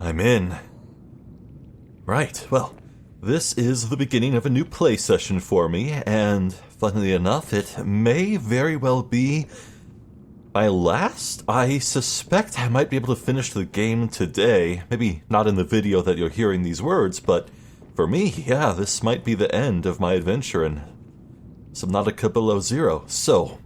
I'm in. Right, well, this is the beginning of a new play session for me, and funnily enough, it may very well be my last. I suspect I might be able to finish the game today. Maybe not in the video that you're hearing these words, but for me, yeah, this might be the end of my adventure in Subnautica Below Zero. So.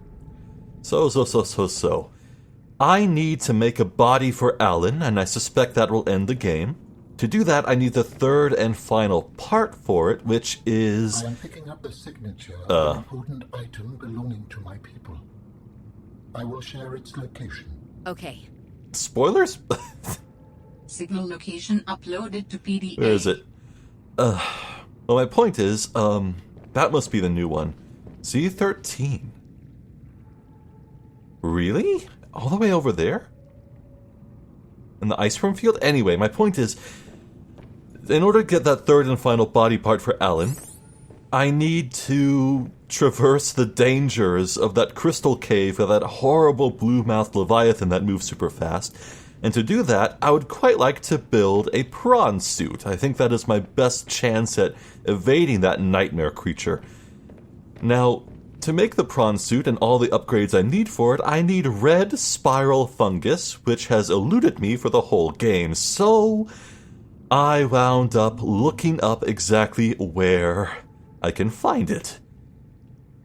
I need to make a body for Alan, and I suspect that will end the game. To do that, I need the third and final part for it, which is... I am picking up the signature of an important item belonging to my people. I will share its location. Okay. Spoilers? Signal location uploaded to PDA. Where is it? Well, my point is, that must be the new one. C13. Really? All the way over there? In the ice cream field? Anyway, my point is, in order to get that third and final body part for Alan, I need to traverse the dangers of that crystal cave with that horrible blue-mouthed leviathan that moves super fast. And to do that, I would quite like to build a prawn suit. I think that is my best chance at evading that nightmare creature. Now, to make the prawn suit and all the upgrades I need for it, I need red spiral fungus, which has eluded me for the whole game. So I wound up looking up exactly where I can find it.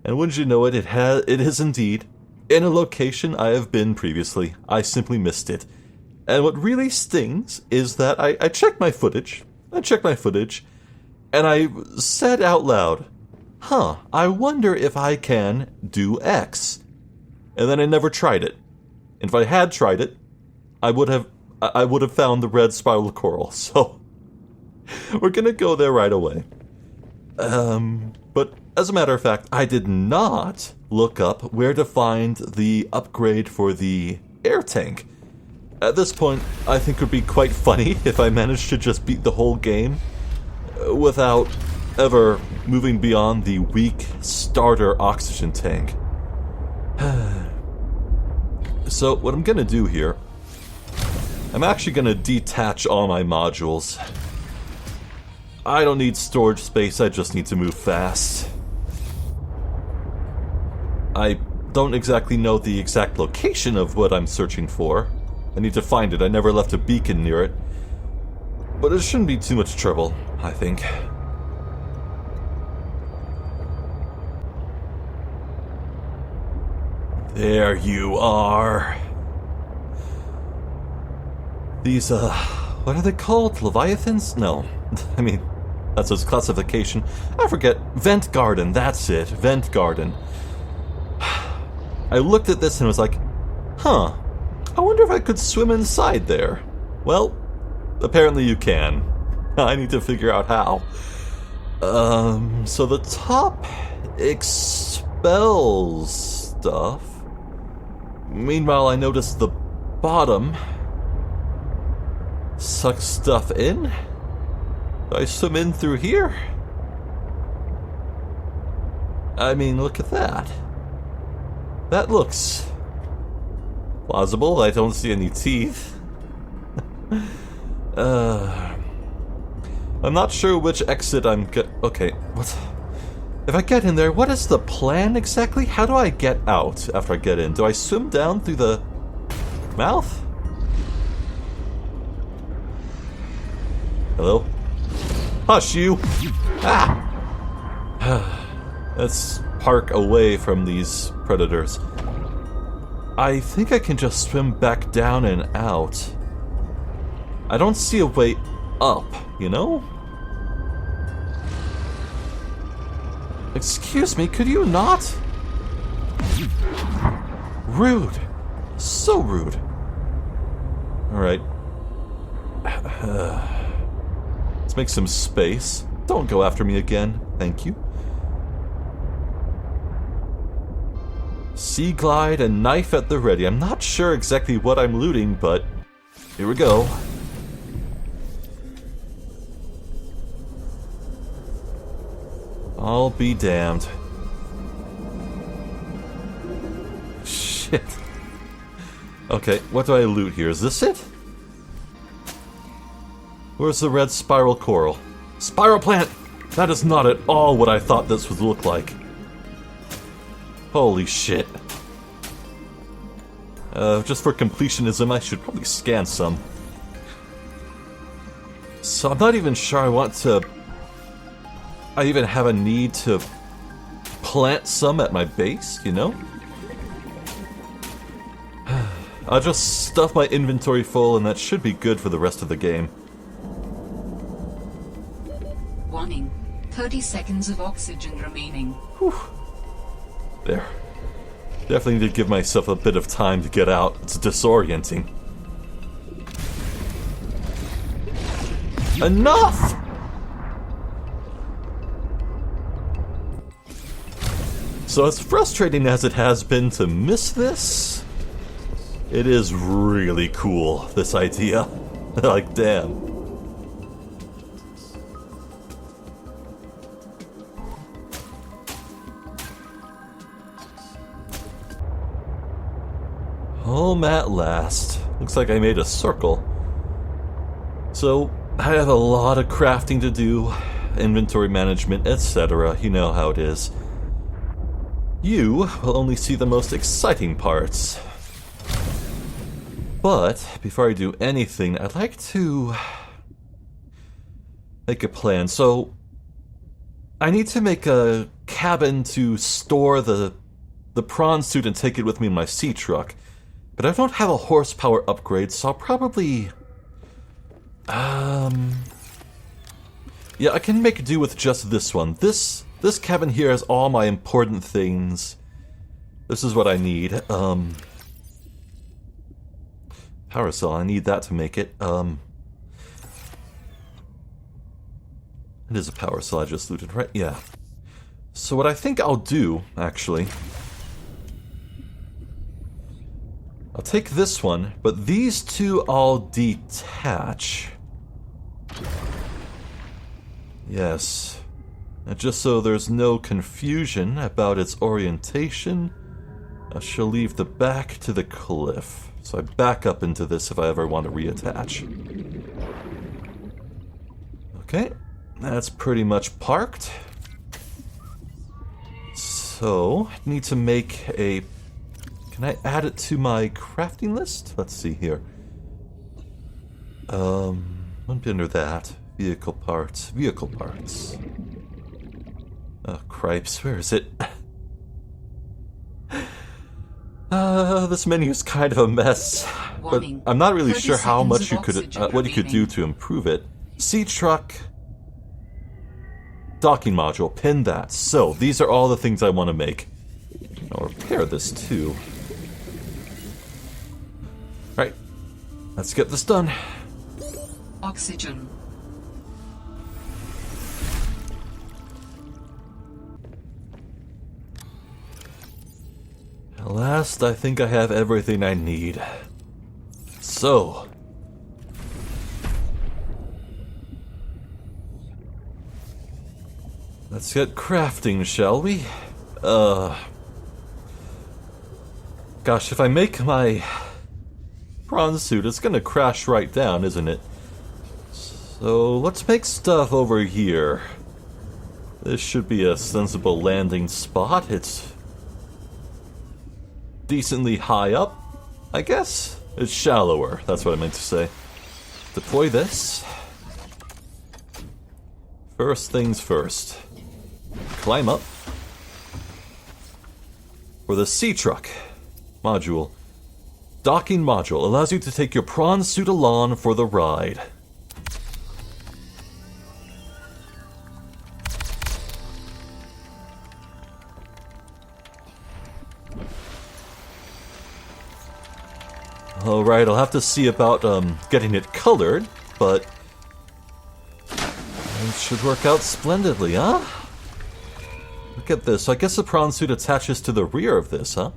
And wouldn't you know it, it is indeed in a location I have been previously. I simply missed it. And what really stings is that I checked my footage, and I said out loud, I wonder if I can do X. And then I never tried it. And if I had tried it, I would have found the red spiral coral. So we're gonna go there right away. But as a matter of fact, I did not look up where to find the upgrade for the air tank. At this point, I think it would be quite funny if I managed to just beat the whole game without ever moving beyond the weak starter oxygen tank. So what I'm gonna do here, I'm actually gonna detach all my modules. I don't need storage space, I just need to move fast. I don't exactly know the exact location of what I'm searching for. I need to find it, I never left a beacon near it. But it shouldn't be too much trouble, I think. There you are. These, what are they called? Leviathans? No. I mean, that's its classification. I forget. Vent Garden, that's it. Vent Garden. I looked at this and was like, I wonder if I could swim inside there. Well, apparently you can. I need to figure out how. So the top expels stuff. Meanwhile, I noticed the bottom sucks stuff in. Do I swim in through here? I mean, look at that. That looks plausible. I don't see any teeth. I'm not sure which exit I'm okay, what? If I get in there, what is the plan exactly? How do I get out after I get in? Do I swim down through the mouth? Hello? Hush, you! Let's park away from these predators. I think I can just swim back down and out. I don't see a way up, you know? Excuse me, could you not? Rude. So rude. Alright. Let's make some space. Don't go after me again. Thank you. Sea glide and knife at the ready. I'm not sure exactly what I'm looting, but here we go. I'll be damned. Shit. Okay, what do I loot here? Is this it? Where's the red spiral coral? Spiral plant! That is not at all what I thought this would look like. Holy shit. Just for completionism, I should probably scan some. So I'm not even sure I even have a need to plant some at my base, you know? I'll just stuff my inventory full and that should be good for the rest of the game. Warning. 30 seconds of oxygen remaining. Whew. There. Definitely need to give myself a bit of time to get out. It's disorienting. Enough! So as frustrating as it has been to miss this, it is really cool, this idea. Like, damn. Home at last. Looks like I made a circle. So, I have a lot of crafting to do, inventory management, etc. You know how it is. You will only see the most exciting parts. But, before I do anything, I'd like to make a plan. So, I need to make a cabin to store the prawn suit and take it with me in my sea truck. But I don't have a horsepower upgrade, so I'll probably... Yeah, I can make do with just this one. This cabin here has all my important things. This is what I need. Power cell, I need that to make it. It is a power cell I just looted, right? Yeah. So what I think I'll do, actually... I'll take this one, but these two I'll detach. Yes. And just so there's no confusion about its orientation, I shall leave the back to the cliff. So I back up into this if I ever want to reattach. Okay, that's pretty much parked. So, I need to make a... Can I add it to my crafting list? Let's see here. Wouldn't be under that. Vehicle parts. Vehicle parts. Oh, cripes. Where is it? This menu's kind of a mess. But I'm not really sure how much you could, what you could do to improve it. Sea truck. Docking module. Pin that. So, these are all the things I want to make. I'll repair this too. Right. Let's get this done. Oxygen. At last, I think I have everything I need. So... let's get crafting, shall we? Gosh, if I make my prawn suit, it's gonna crash right down, isn't it? So, let's make stuff over here. This should be a sensible landing spot. It's decently high up, I guess? It's shallower, that's what I meant to say. Deploy this. First things first. Climb up. For the sea truck module. Docking module allows you to take your prawn suit along for the ride. Alright, I'll have to see about getting it colored, but it should work out splendidly, huh? Look at this. So I guess the prawn suit attaches to the rear of this, huh?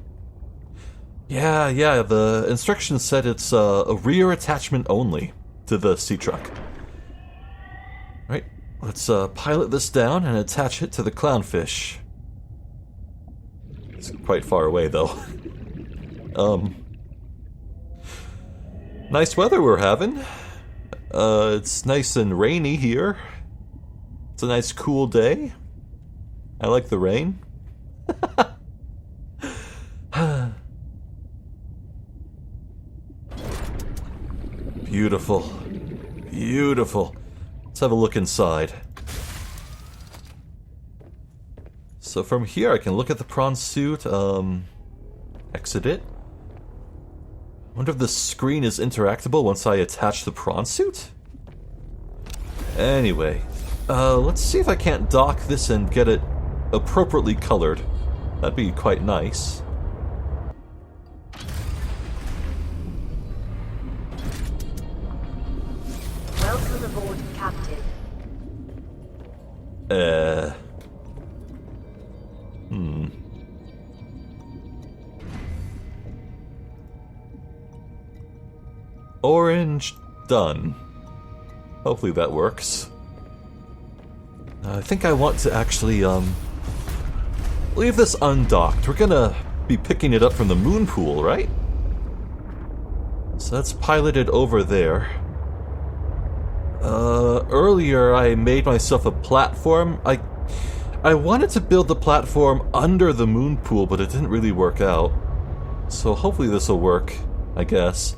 Yeah, the instructions said it's a rear attachment only to the sea truck. Right, let's pilot this down and attach it to the clownfish. It's quite far away, though. Nice weather we're having. It's nice and rainy here. It's a nice cool day. I like the rain. Beautiful. Beautiful. Let's have a look inside. So from here I can look at the prawn suit, exit it. I wonder if the screen is interactable once I attach the prawn suit? Anyway, let's see if I can't dock this and get it appropriately colored. That'd be quite nice. Welcome aboard, Captain. Orange, done. Hopefully that works. I think I want to actually, leave this undocked. We're gonna be picking it up from the moon pool, right? So that's piloted over there. Earlier I made myself a platform. I wanted to build the platform under the moon pool, but it didn't really work out. So hopefully this will work, I guess.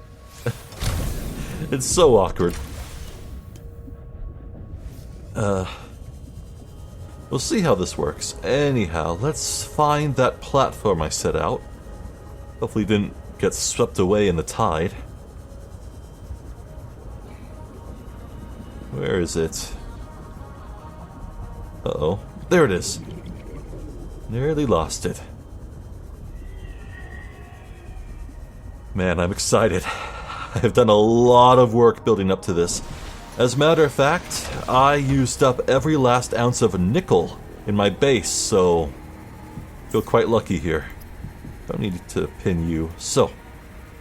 It's so awkward. We'll see how this works. Anyhow, let's find that platform I set out. Hopefully it didn't get swept away in the tide. Where is it? Uh-oh. There it is. Nearly lost it. Man, I'm excited. I have done a lot of work building up to this. As a matter of fact, I used up every last ounce of nickel in my base, so I feel quite lucky here. Don't need to pin you. So,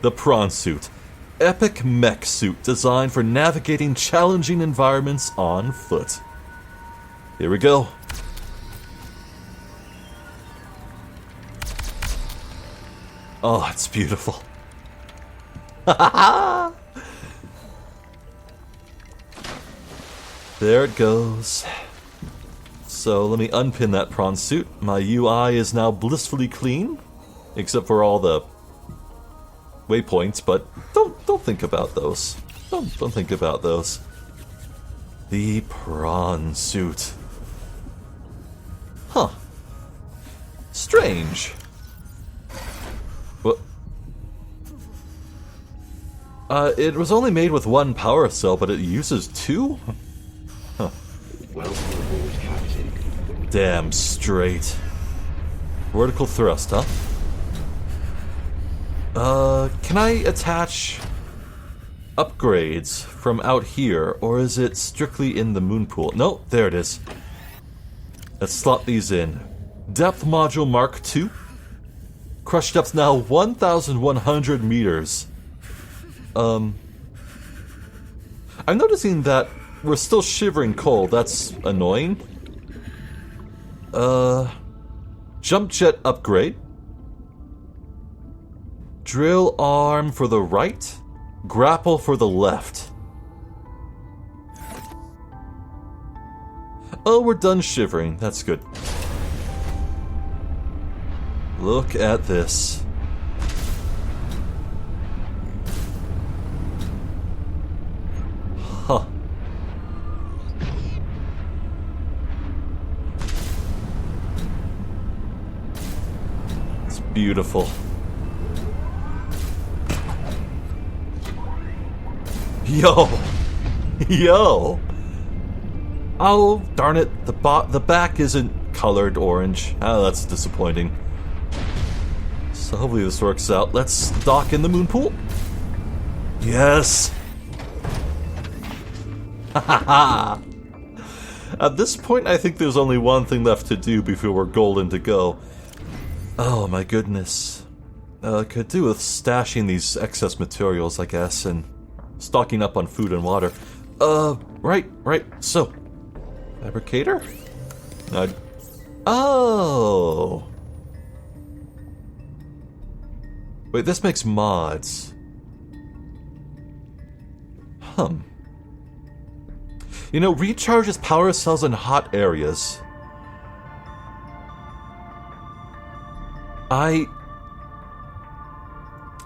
the prawn suit. Epic mech suit designed for navigating challenging environments on foot. Here we go. Oh, it's beautiful. There it goes. So let me unpin that prawn suit. My UI is now blissfully clean, except for all the waypoints, but don't think about those. Don't think about those. The prawn suit. Huh. Strange. What? It was only made with one power cell, but it uses two? Huh. Welcome aboard, Captain. Damn straight. Vertical thrust, huh? Can I attach upgrades from out here, or is it strictly in the moon pool? No, there it is. Let's slot these in. Depth module Mark II. Crush depth now 1,100 meters. I'm noticing that we're still shivering cold. That's annoying. Jump jet upgrade. Drill arm for the right. Grapple for the left. Oh, we're done shivering. That's good. Look at this. Huh. It's beautiful. Yo! Yo! Oh, darn it. The back isn't colored orange. Oh, that's disappointing. So hopefully this works out. Let's dock in the moon pool. Yes! Hahaha! At this point, I think there's only one thing left to do before we're golden to go. Oh my goodness. Could do with stashing these excess materials, I guess, and stocking up on food and water. Right. So, fabricator? Oh! Wait, this makes mods. You know, recharges power cells in hot areas.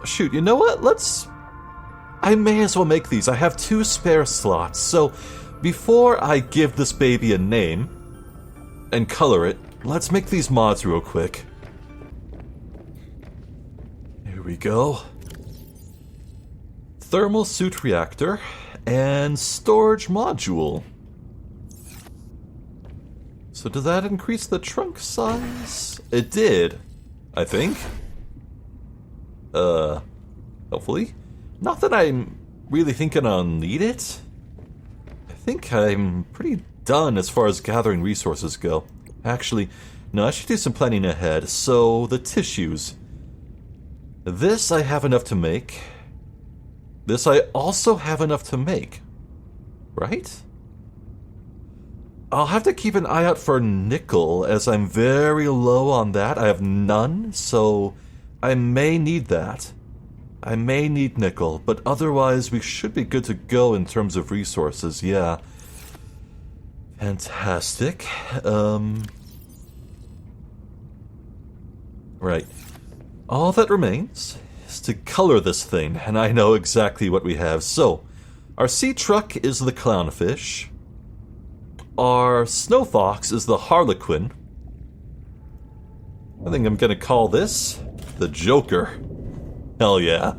Shoot, you know what? I may as well make these. I have 2 spare slots, so before I give this baby a name and color it, let's make these mods real quick. Here we go. Thermal suit reactor and storage module. So did that increase the trunk size? It did, I think. Hopefully. Not that I'm really thinking I'll need it. I think I'm pretty done as far as gathering resources go. Actually, no, I should do some planning ahead. So, the tissues. This I have enough to make. This I also have enough to make. Right? I'll have to keep an eye out for nickel, as I'm very low on that. I have none, so I may need that. I may need nickel, but otherwise we should be good to go in terms of resources, yeah. Fantastic. Right. All that remains is to color this thing, and I know exactly what we have. So, our sea truck is the clownfish. Our snow fox is the harlequin. I think I'm gonna call this the Joker. Hell yeah.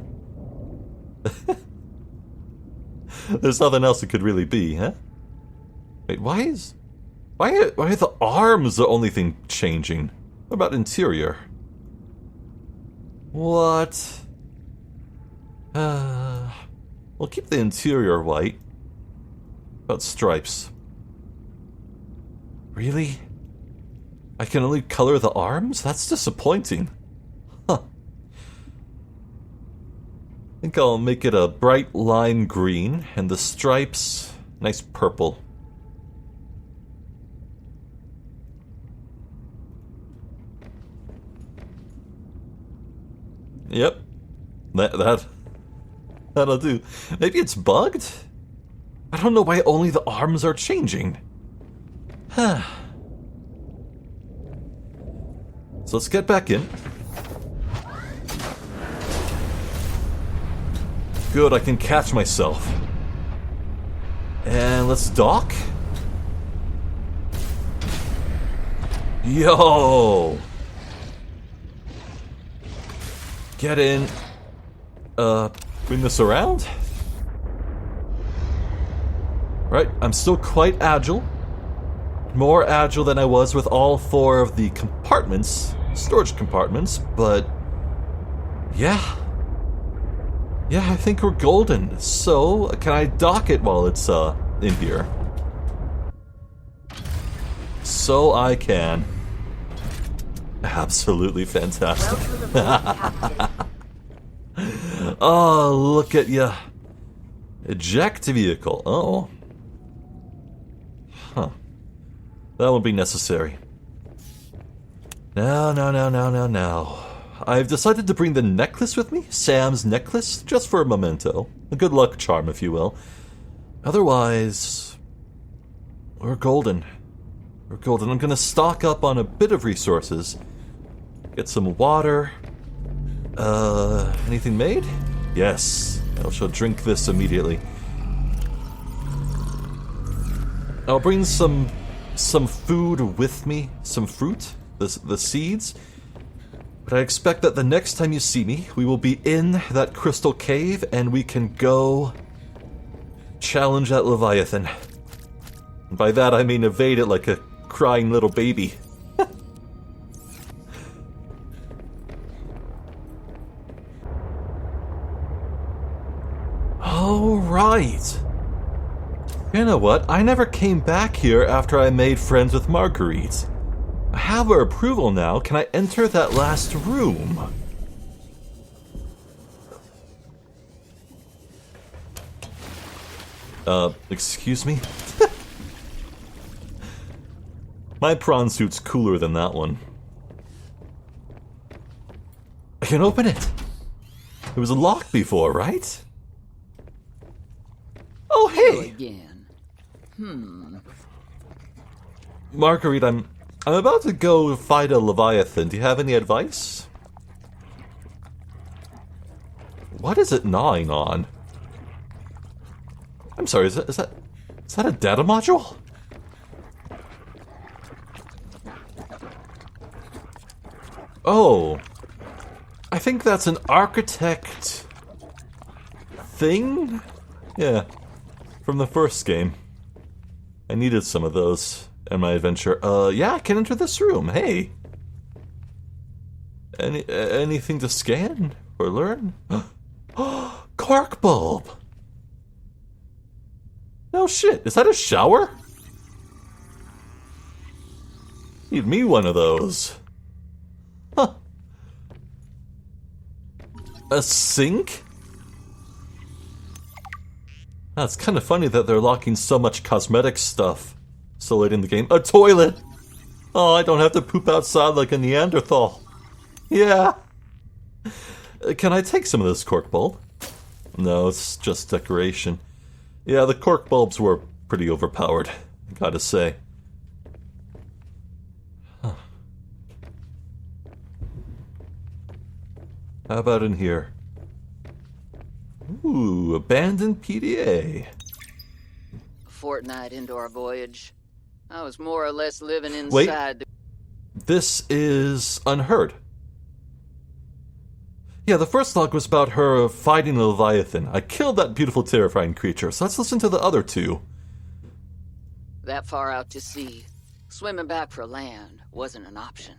There's nothing else it could really be, huh? Wait, why are the arms the only thing changing? What about interior? What? We'll keep the interior white. About stripes. Really? I can only color the arms? That's disappointing. Huh. I think I'll make it a bright lime green, and the stripes, nice purple. Yep. That'll do. Maybe it's bugged? I don't know why only the arms are changing. Huh. So let's get back in. Good, I can catch myself. And let's dock. Yo! Get in. Bring this around. Right, I'm still quite agile. More agile than I was with all 4 of the compartments, storage compartments, but yeah. Yeah, I think we're golden. So, can I dock it while it's in here? So I can. Absolutely fantastic. Oh, look at ya. Eject vehicle. Oh. Huh. That won't be necessary. Now. I've decided to bring the necklace with me. Sam's necklace, just for a memento. A good luck charm, if you will. Otherwise, we're golden. We're golden. I'm gonna stock up on a bit of resources. Get some water. Anything made? Yes. I shall drink this immediately. I'll bring some food with me. Some fruit. The seeds. But I expect that the next time you see me, we will be in that crystal cave and we can go challenge that Leviathan. And by that I mean evade it like a crying little baby. Oh, right. You know what? I never came back here after I made friends with Marguerite. I have her approval now. Can I enter that last room? Excuse me? My prawn suit's cooler than that one. I can open it! It was locked before, right? Oh, hey! Again. Marguerite, I'm about to go fight a Leviathan. Do you have any advice? What is it gnawing on? I'm sorry, is that a data module? Oh, I think that's an architect thing? Yeah, from the first game. I needed some of those in my adventure. Yeah, I can enter this room. Hey. Anything to scan or learn? Cork bulb! No shit, is that a shower? Need me one of those. Huh. A sink? That's kind of funny that they're locking so much cosmetic stuff so late in the game. A toilet! Oh, I don't have to poop outside like a Neanderthal. Yeah. Can I take some of this cork bulb? No, it's just decoration. Yeah, the cork bulbs were pretty overpowered, I gotta say. Huh. How about in here? Ooh, abandoned PDA. A fortnight into our voyage, I was more or less living inside. Wait, this is unheard. Yeah, the first log was about her fighting a Leviathan. I killed that beautiful, terrifying creature, so let's listen to the other two. That far out to sea, swimming back for land wasn't an option.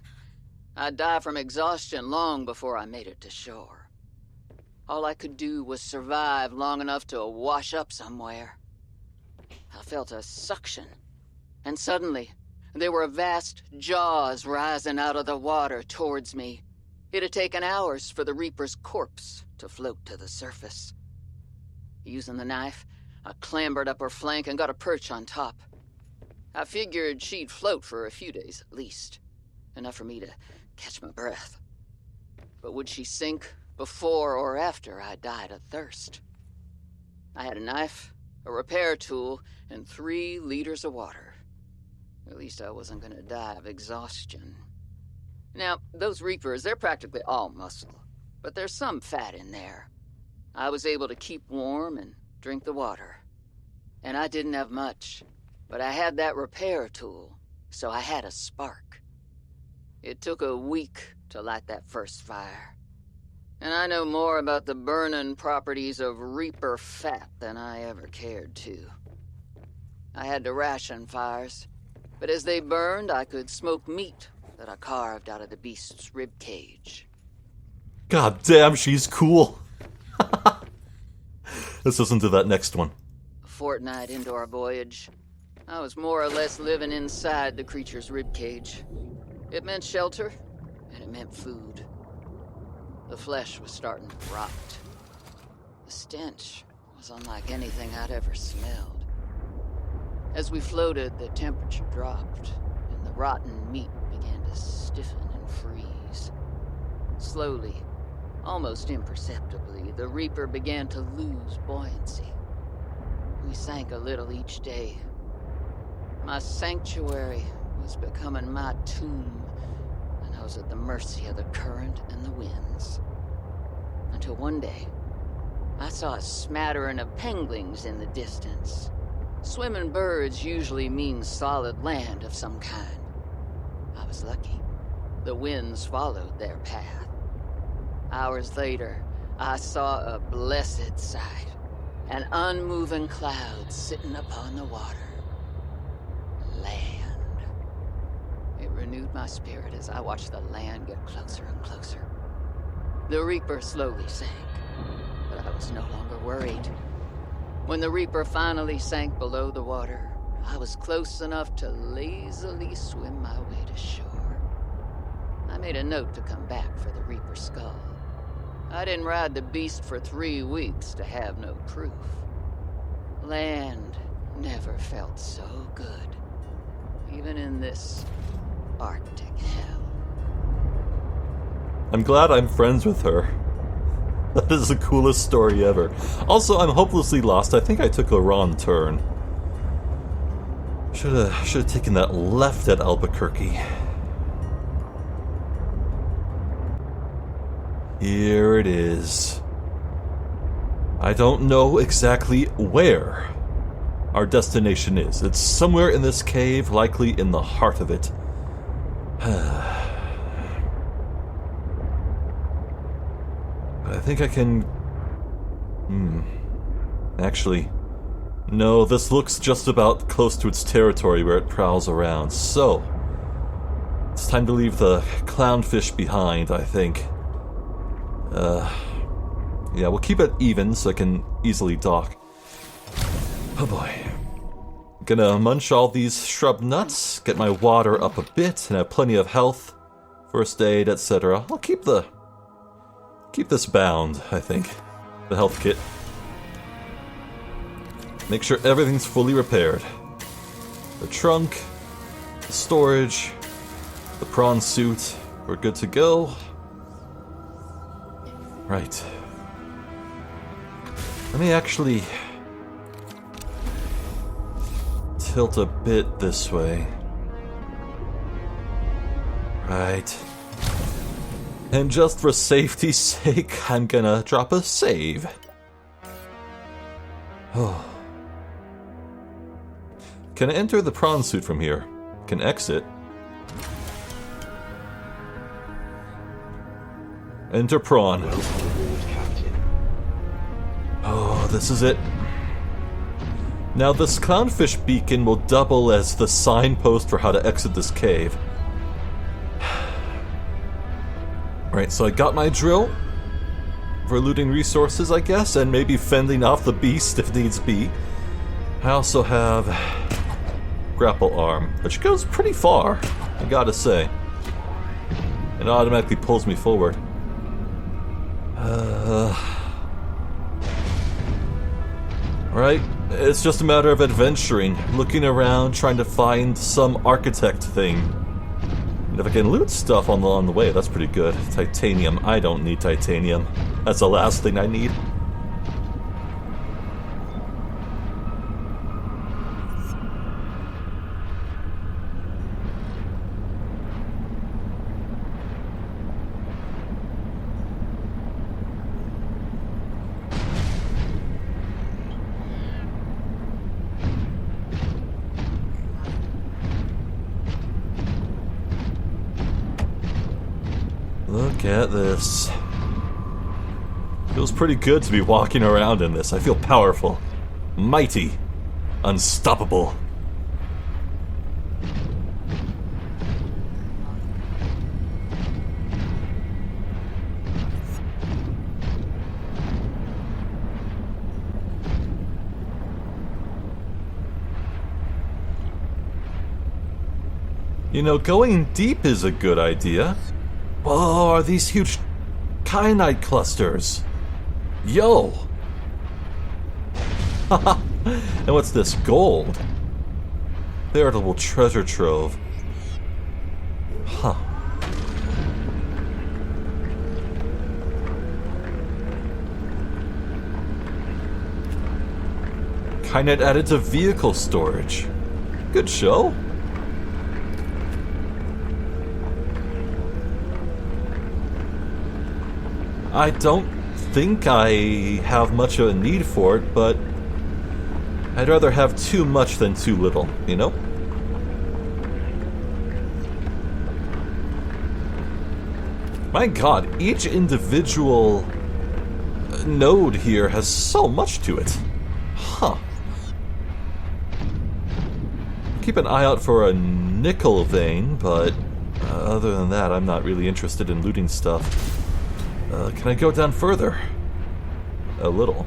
I'd die from exhaustion long before I made it to shore. All I could do was survive long enough to wash up somewhere. I felt a suction, and suddenly, there were vast jaws rising out of the water towards me. It had taken hours for the Reaper's corpse to float to the surface. Using the knife, I clambered up her flank and got a perch on top. I figured she'd float for a few days at least, enough for me to catch my breath. But would she sink before or after I died of thirst? I had a knife, a repair tool, and 3 liters of water. At least I wasn't gonna die of exhaustion. Now, those Reapers, they're practically all muscle, but there's some fat in there. I was able to keep warm and drink the water. And I didn't have much, but I had that repair tool, so I had a spark. It took a week to light that first fire. And I know more about the burning properties of Reaper fat than I ever cared to. I had to ration fires, but as they burned, I could smoke meat that I carved out of the beast's rib cage. God damn, she's cool. Let's listen to that next one. A fortnight into our voyage, I was more or less living inside the creature's rib cage. It meant shelter, and it meant food. The flesh was starting to rot. The stench was unlike anything I'd ever smelled. As we floated, the temperature dropped, and the rotten meat began to stiffen and freeze. Slowly, almost imperceptibly, the Reaper began to lose buoyancy. We sank a little each day. My sanctuary was becoming my tomb, and I was at the mercy of the current and the winds. Until one day, I saw a smattering of penguins in the distance. Swimming birds usually mean solid land of some kind. I was lucky. The winds followed their path. Hours later, I saw a blessed sight. An unmoving cloud sitting upon the water. Land. It renewed my spirit as I watched the land get closer and closer. The Reaper slowly sank, but I was no longer worried. When the Reaper finally sank below the water, I was close enough to lazily swim my way to shore. I made a note to come back for the Reaper's skull. I didn't ride the beast for 3 weeks to have no proof. Land never felt so good, even in this Arctic hell. I'm glad I'm friends with her. That is the coolest story ever. Also, I'm hopelessly lost. I think I took a wrong turn. Should have taken that left at Albuquerque. Here it is. I don't know exactly where our destination is. It's somewhere in this cave, likely in the heart of it. But I think I can... Actually, no, this looks just about close to its territory where it prowls around. So, it's time to leave the clownfish behind, I think. Yeah, we'll keep it even so I can easily dock. Oh boy. Gonna munch all these shrub nuts, get my water up a bit, and have plenty of health, first aid, etc. I'll keep this bound, I think. The health kit. Make sure everything's fully repaired. The trunk, the storage, the prawn suit. We're good to go. Right. Let me actually tilt a bit this way. Right. And just for safety's sake, I'm gonna drop a save. Oh. Can I enter the prawn suit from here? Can exit. Enter prawn. Oh, this is it. Now this clownfish beacon will double as the signpost for how to exit this cave. Right, so I got my drill for looting resources, I guess, and maybe fending off the beast if needs be. I also have grapple arm, which goes pretty far, I gotta say. It automatically pulls me forward. Right, it's just a matter of adventuring, looking around, trying to find some architect thing. And if I can loot stuff on the way, that's pretty good. Titanium, I don't need titanium. That's the last thing I need. Look at this. Feels pretty good to be walking around in this. I feel powerful, mighty, unstoppable. You know, going deep is a good idea. Whoa, are these huge kyanite clusters? Yo! Haha! And what's this? Gold? Veritable treasure trove. Huh. Kyanite added to vehicle storage. Good show. I don't think I have much of a need for it, but I'd rather have too much than too little, you know? My god, each individual node here has so much to it. Huh. Keep an eye out for a nickel vein, but other than that, I'm not really interested in looting stuff. Can I go down further? A little.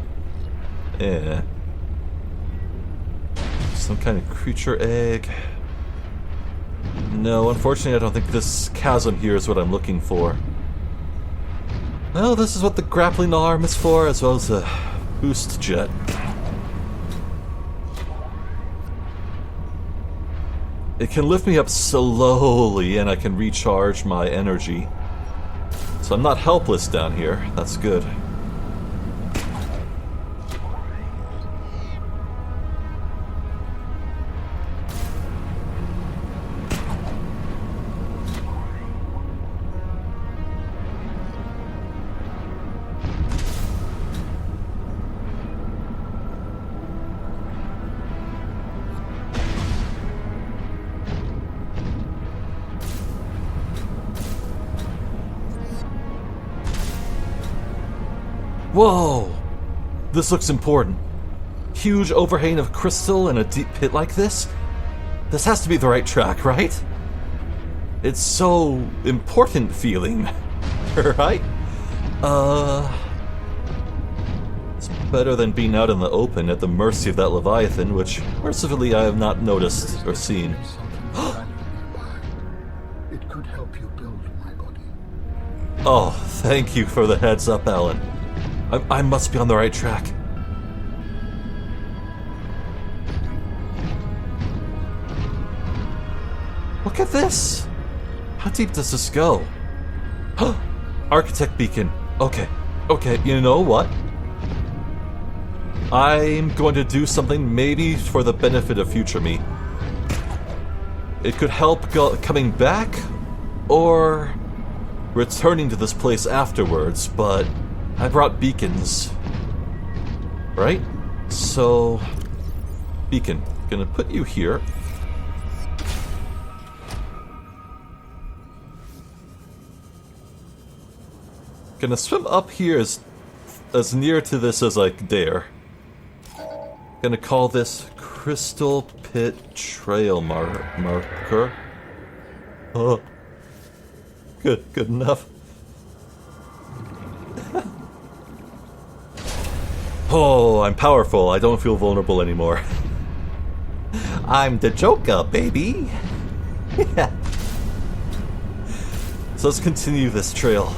Some kind of creature egg. No, unfortunately I don't think this chasm here is what I'm looking for. Well, this is what the grappling arm is for, as well as a boost jet. It can lift me up slowly, and I can recharge my energy. So I'm not helpless down here. That's good. Whoa! This looks important. Huge overhang of crystal in a deep pit like this? This has to be the right track, right? It's so important feeling, right? It's better than being out in the open at the mercy of that Leviathan, which mercifully I have not noticed or seen. Something valuable nearby. It could help you build my body. Oh, thank you for the heads up, Alan. I must be on the right track. Look at this! How deep does this go? Architect beacon. Okay, you know what? I'm going to do something maybe for the benefit of future me. It could help coming back, or returning to this place afterwards, but I brought beacons. Right? So, beacon. Gonna put you here. Gonna swim up here as near to this as I dare. Gonna call this Crystal Pit Trail Marker. Oh. Good enough. Oh, I'm powerful. I don't feel vulnerable anymore. I'm the Joker, baby. Yeah. So let's continue this trail.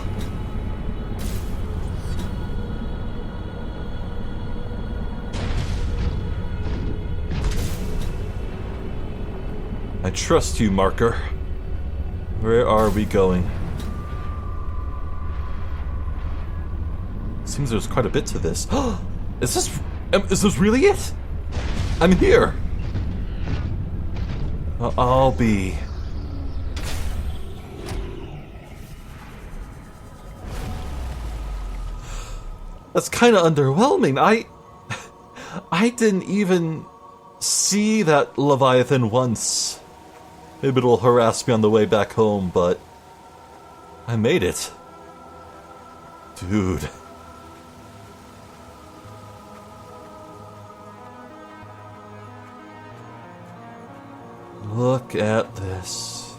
I trust you, Marker. Where are we going? Seems there's quite a bit to this. Is this really it? I'm here. I'll be. That's kind of underwhelming. I didn't even see that Leviathan once. Maybe it'll harass me on the way back home, but I made it. Dude. Look at this.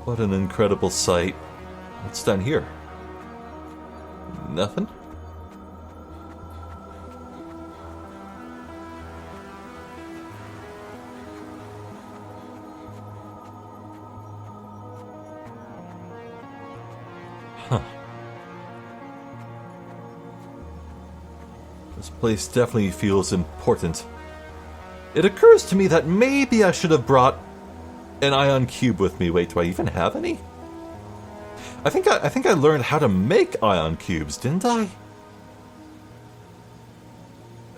What an incredible sight. What's down here? Nothing? Huh. This place definitely feels important. It occurs to me that maybe I should have brought an ion cube with me. Wait, do I even have any? I think I learned how to make ion cubes, didn't I?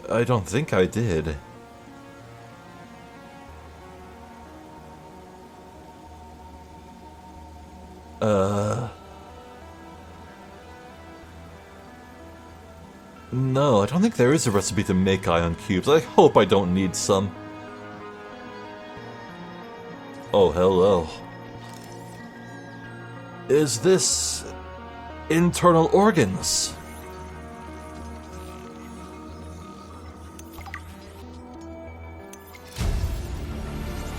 I don't think I did. No, I don't think there is a recipe to make ion cubes. I hope I don't need some. Oh, hello. Is this internal organs?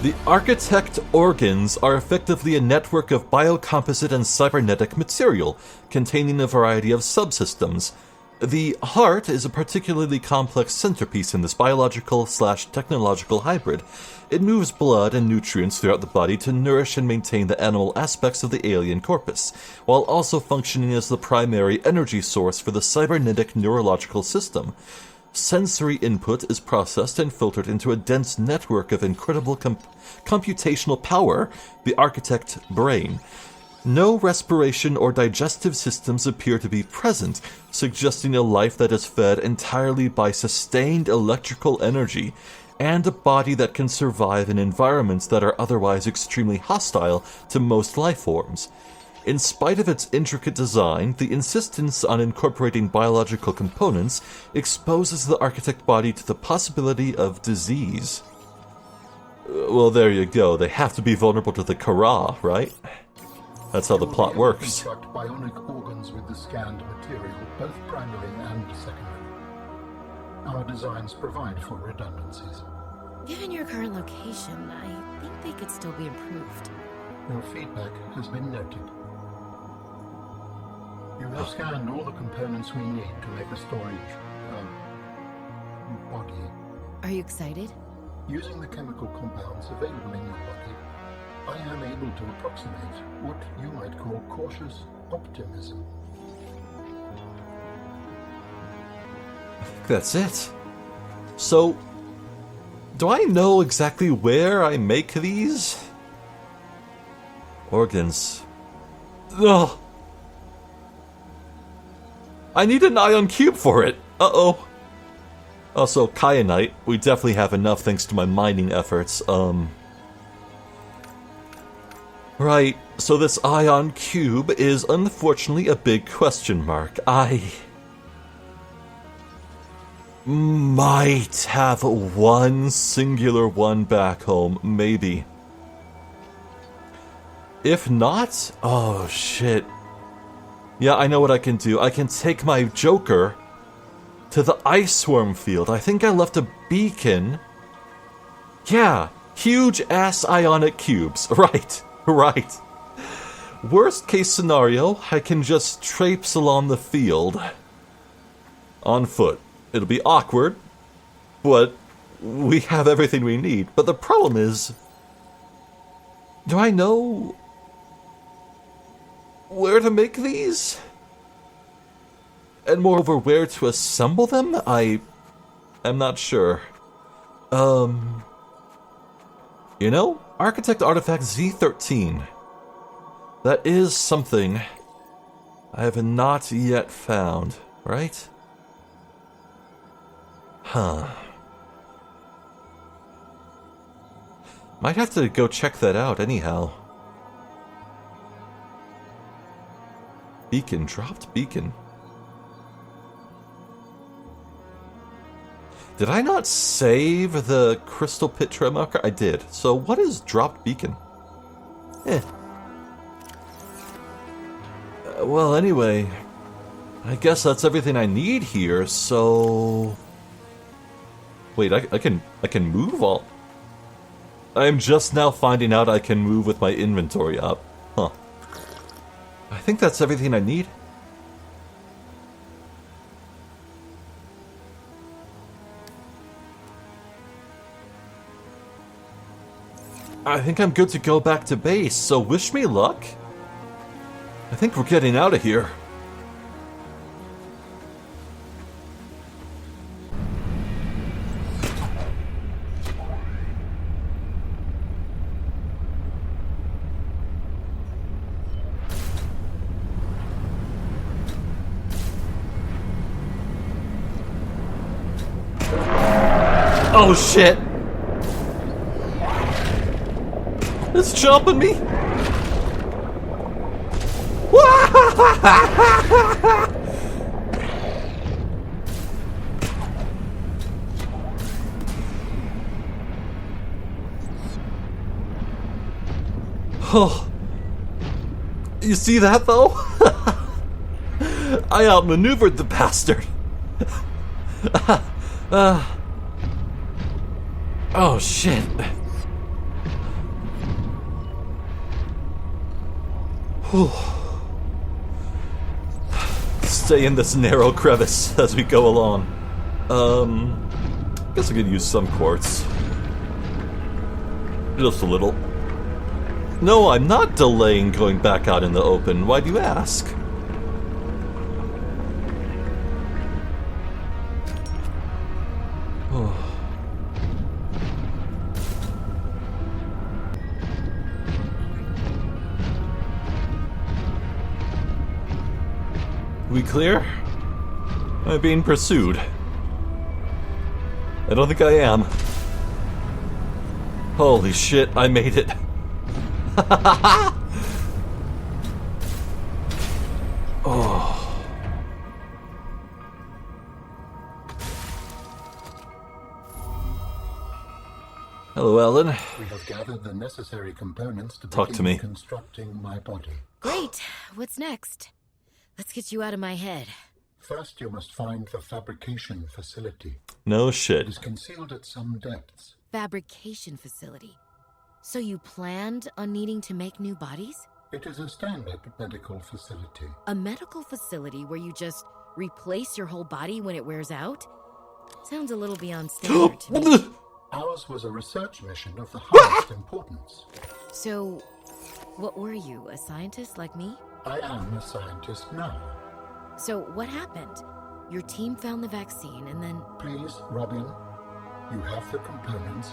The architect organs are effectively a network of biocomposite and cybernetic material, containing a variety of subsystems. The heart is a particularly complex centerpiece in this biological/technological hybrid. It moves blood and nutrients throughout the body to nourish and maintain the animal aspects of the alien corpus, while also functioning as the primary energy source for the cybernetic neurological system. Sensory input is processed and filtered into a dense network of incredible computational power, the architect brain. No respiration or digestive systems appear to be present, suggesting a life that is fed entirely by sustained electrical energy, and a body that can survive in environments that are otherwise extremely hostile to most life forms. In spite of its intricate design, the insistence on incorporating biological components exposes the architect body to the possibility of disease. Well, there you go. They have to be vulnerable to the Kara, right? That's how the You will plot be able to works. construct bionic organs with the scanned material, both primary and secondary. Our designs provide for redundancies. Given your current location, I think they could still be improved. Your feedback has been noted. You have scanned all the components we need to make a storage body. Are you excited? Using the chemical compounds available in your body, I am able to approximate what you might call cautious optimism. That's it. So, do I know exactly where I make these? Organs. Ugh. I need an ion cube for it. Uh-oh. Also, kyanite. We definitely have enough thanks to my mining efforts. Right, so this ion cube is unfortunately a big question mark. I might have one singular one back home, maybe. If not, oh shit. Yeah, I know what I can do. I can take my Joker to the ice swarm field. I think I left a beacon. Yeah, huge ass ionic cubes. Right, right. Worst case scenario, I can just traipse along the field on foot. It'll be awkward, but we have everything we need. But the problem is, do I know where to make these? And moreover, where to assemble them? I am not sure. You know, Architect Artifact Z13. That is something I have not yet found, right? Huh. Might have to go check that out anyhow. Beacon, dropped beacon. Did I not save the crystal pit trail marker? I did. So what is dropped beacon? Well, anyway, I guess that's everything I need here, so... Wait, I can move all... I'm just now finding out I can move with my inventory up. Huh. I think that's everything I need. I think I'm good to go back to base, so wish me luck. I think we're getting out of here. Oh shit! It's jumping me! Oh. You see that though? I outmaneuvered the bastard. Oh shit. Whew. Stay in this narrow crevice as we go along. Guess I could use some quartz. Just a little. No, I'm not delaying going back out in the open. Why do you ask? Oh. We clear? Am I being pursued? I don't think I am. Holy shit, I made it. Oh. Hello, Alan. We have gathered the necessary components to Talk to begin me. constructing my body. Great. What's next? Let's get you out of my head. First, you must find the fabrication facility. No It shit. is concealed at some depths. Fabrication facility. So you planned on needing to make new bodies? It is a standard medical facility. A medical facility where you just replace your whole body when it wears out? Sounds a little beyond standard to me. Ours was a research mission of the highest importance. So, what were you, a scientist like me? I am a scientist now. So, what happened? Your team found the vaccine and then... Please, Robin, you have the components.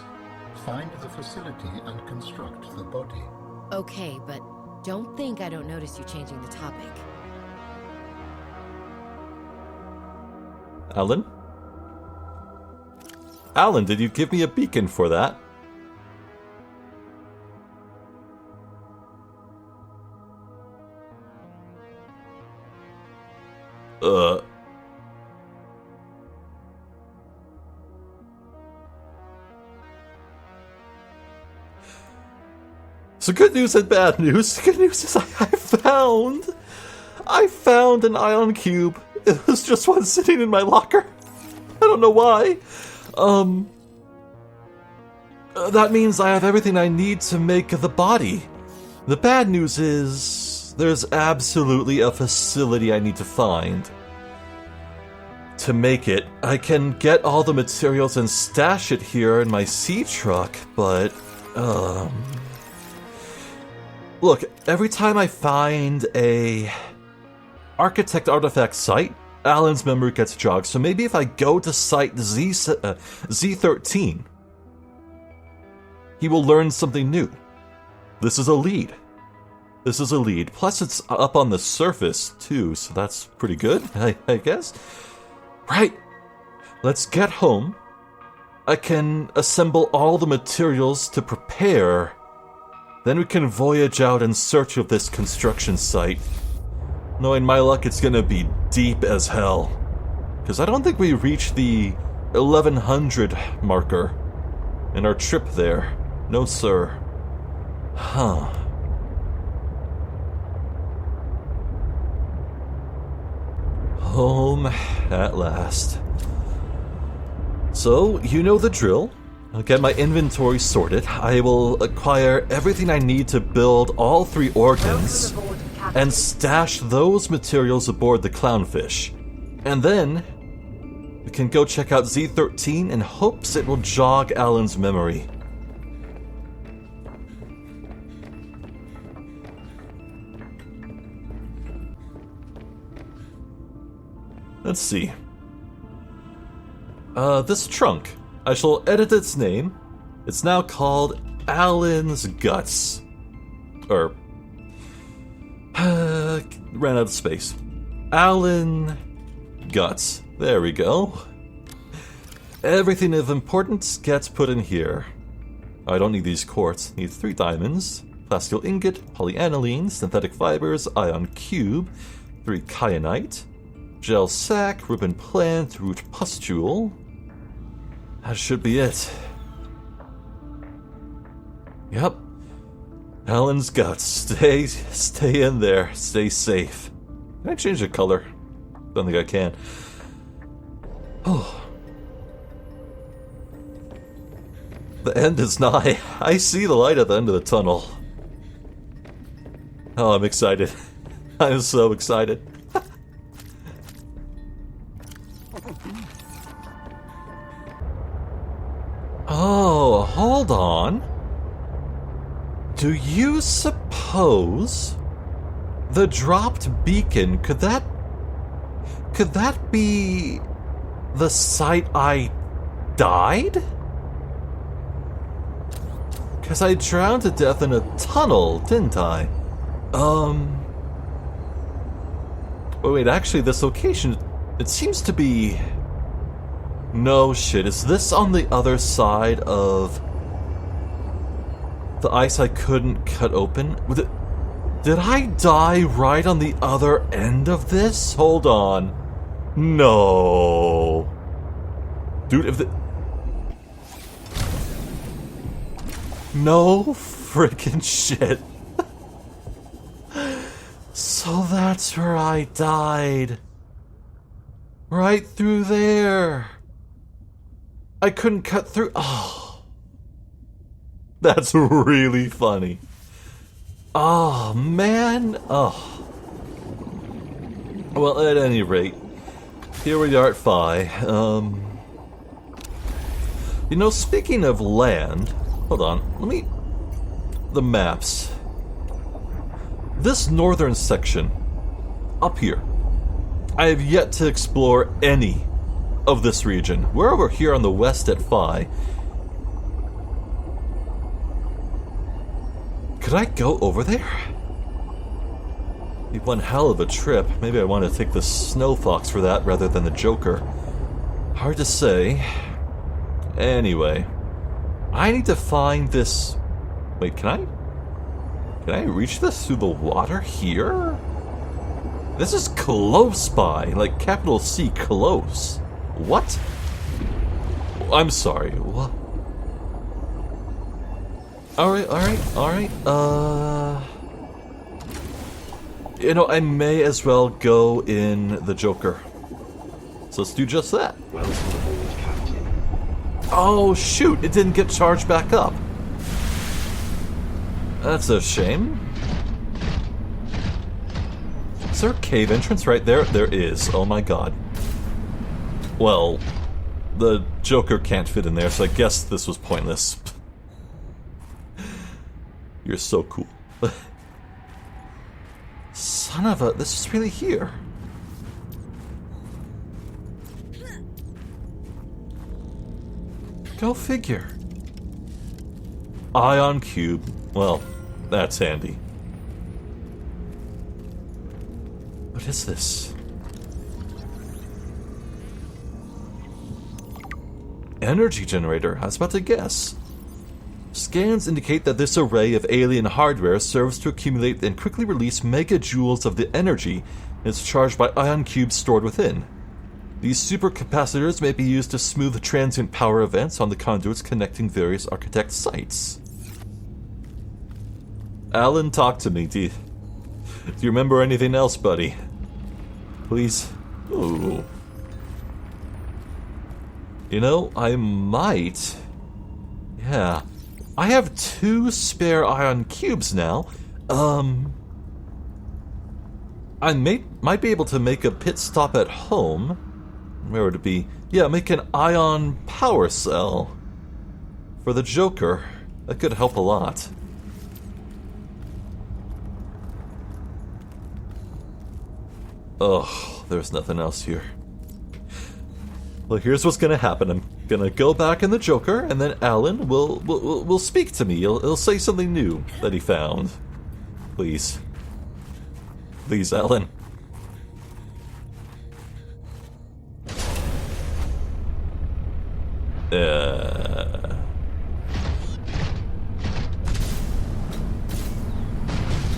Find the facility and construct the body. Okay, but don't think I don't notice you changing the topic. Alan? Alan, did you give me a beacon for that? So good news and bad news. Good news is I found an ion cube. It was just one sitting in my locker. I don't know why. That means I have everything I need to make the body. The bad news is there's absolutely a facility I need to find. To make it, I can get all the materials and stash it here in my sea truck, but, look, every time I find a architect artifact site, Alan's memory gets jogged, so maybe if I go to site Z13, he will learn something new. This is a lead. This is a lead. Plus it's up on the surface, too, so that's pretty good, I guess. Right. Let's get home. I can assemble all the materials to prepare. Then we can voyage out in search of this construction site. Knowing my luck, it's gonna be deep as hell. Because I don't think we reached the 1100 marker in our trip there. No, sir. Huh. Home at last. So, you know the drill. I'll get my inventory sorted. I will acquire everything I need to build all 3 organs Welcome aboard, Captain. and stash those materials aboard the clownfish. And then we can go check out Z13 in hopes it will jog Alan's memory. Let's see. This trunk. I shall edit its name. It's now called Alan's Guts. Or... ran out of space. Alan Guts. There we go. Everything of importance gets put in here. I don't need these quartz. Need 3 diamonds, plastical ingot, polyaniline, synthetic fibers, ion cube, 3 kyanite, gel sac, ribbon plant, root pustule. That should be it. Yep. Alan's Guts. Stay in there. Stay safe. Can I change the color? Don't think I can. Oh. The end is nigh. I see the light at the end of the tunnel. Oh, I'm excited. I'm so excited. Oh, hold on. Do you suppose the dropped beacon, could that be the site I died? Because I drowned to death in a tunnel, didn't I? Wait, actually, this location, it seems to be... No shit, is this on the other side of the ice I couldn't cut open? Did I die right on the other end of this? Hold on. No. Dude, if the... No freaking shit. So that's where I died. Right through there. I couldn't cut through. Oh. That's really funny. Oh, man. Oh. Well, at any rate, here we are at Phi. You know, speaking of land, hold on, let me... The maps. This northern section, up here, I have yet to explore any of this region. We're over here on the west at Phi. Could I go over there? Be one hell of a trip. Maybe I want to take the Snow Fox for that rather than the Joker. Hard to say. Anyway, I need to find this... Wait, can I reach this through the water here? This is close by, like capital C, close. What? I'm sorry, what? Alright. You know, I may as well go in the Joker. So let's do just that. Welcome aboard, Captain. Oh, shoot, it didn't get charged back up. That's a shame. Is there a cave entrance right there? There is. Oh my god. Well, the Joker can't fit in there, so I guess this was pointless. You're so cool. Son of a... This is really here. Go figure. Ion cube. Well, that's handy. What is this? Energy generator. I was about to guess. Scans indicate that this array of alien hardware serves to accumulate and quickly release megajoules of the energy and is charged by ion cubes stored within. These supercapacitors may be used to smooth transient power events on the conduits connecting various architect sites. Alan, talk to me. Do you remember anything else, buddy? Please? Ooh. You know, I might... Yeah. I have 2 spare ion cubes now. I might be able to make a pit stop at home. Where would it be? Yeah, make an ion power cell. For the Joker. That could help a lot. Ugh, there's nothing else here. Well, here's what's gonna happen. I'm gonna go back in the Joker, and then Alan will speak to me. He'll say something new that he found. Please. Please, Alan.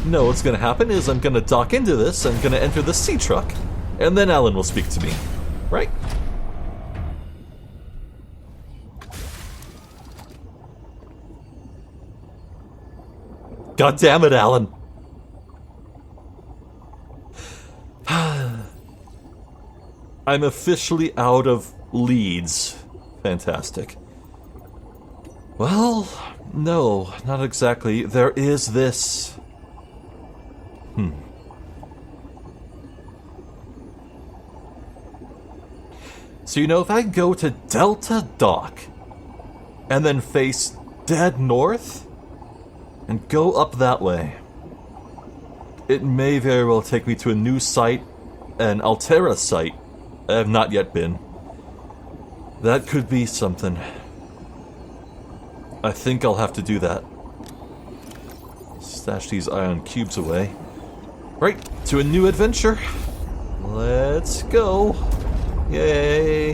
No, what's gonna happen is I'm gonna dock into this, I'm gonna enter the sea truck, and then Alan will speak to me. Right? God damn it, Alan. I'm officially out of leads. Fantastic. Well, no, not exactly. There is this. So, you know, if I go to Delta Dock and then face dead north and go up that way, it may very well take me to a new site, an Altera site I have not yet been. That could be something. I think I'll have to do that. Stash these ion cubes away. Right, to a new adventure. Let's go. Yay.